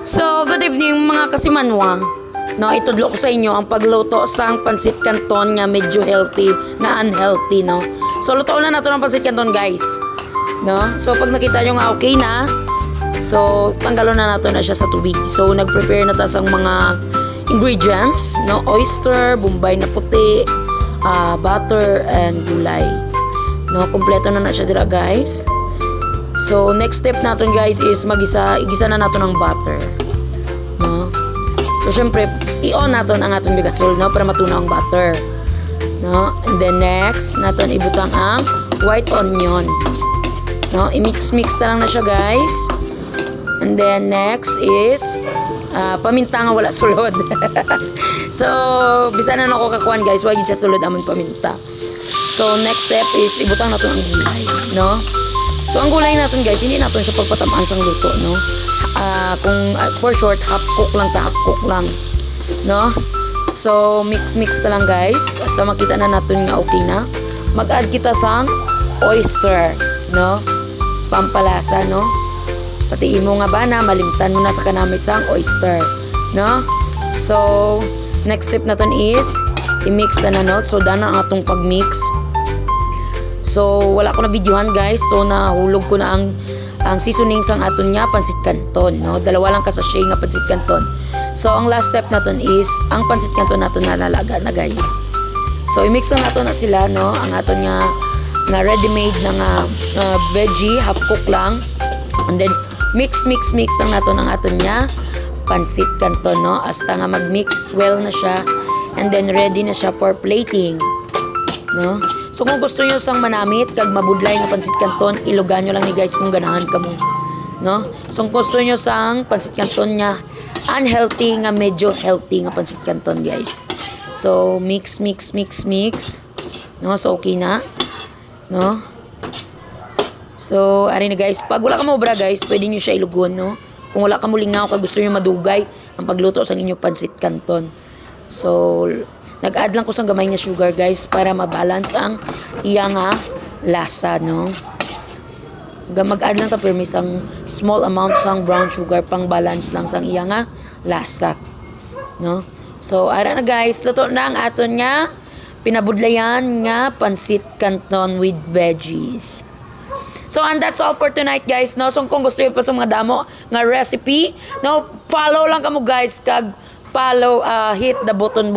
So, good evening mga kasimanwa. No, itudlo ko sa inyo ang pagluto sa pansit canton nga medyo healthy, nga unhealthy, no. So, luto na nato ng pansit canton, guys. No? So, pag nakita nyo nga okay na, so, tanggalon na nato na siya sa tubig. So, nag-prepare na ta sa mga ingredients, no, oyster, bombay na puti, butter, and gulay. No, kompleto na siya dira, guys. So, next step natin, guys, is igisa na natin ng butter. No? So, syempre, i-on natin ang atong gasol, no? Para matunaw ang butter. No? And then, next, natin ibutang ang white onion. No? I-mix-mix na lang na siya, guys. And then, next is paminta nga wala sulod. So, bisa na ako kakuan, guys. Wag siya sulod amon paminta. So, next step is ibutang natin ang gulay. No? So, ang gulay natin, guys, hindi natin siya pagpatamaan sa luto, no? Kung for short, half cook lang, no? So, mix-mix na lang, guys. Basta makita na natin nga okay na. Mag-add kita sa oyster, no? Pampalasa, no? Pati imo nga ba na malimtan mo na sa kanamit sa oyster, no? So, next step natin is i-mix na, no? So, dana ang atong pag-mix. So, wala ko na videohan, guys. So, nahulog ko na ang seasoning sang aton niya, pansit canton, no? Dalawa lang ka-sachet nga pansit canton. So, ang last step naton is ang pansit canton naton nalalaga na, guys. So, i-mix na naton na sila, no? Ang aton nga ready-made na nga veggie, half cook lang. And then, mix lang naton ang aton niya pansit canton, no? Hasta nga mag-mix well na siya. And then, ready na siya for plating, no? So kung gusto nyo sang manamit kag mabudlay nga pansit canton, ilugan nyo lang ni guys kung ganahan ka mo, no? So kung gusto nyo sang pansit canton nga unhealthy nga medyo healthy nga pansit canton, guys. So mix, no? So okay na, no? So ari na, guys, pag wala ka mo obra, guys, pwede nyo siya ilugon, no? Kung wala ka mo lingaw kag gusto nyo madugay ang pagluto sa inyo pansit canton. So nag-add lang ko sa gamay nga sugar, guys, para mabalance ang iya nga lasa, no? Mag-add lang ta permis ang small amount sang brown sugar pang balance lang sang iya nga lasa, no? So, ara na, guys, luto na ang aton nga pinabudlayan nga pansit canton with veggies. So, and that's all for tonight, guys, no? So, kung gusto nyo pa sa mga damo nga recipe, no, follow lang kamo, guys, kag follow, hit the button.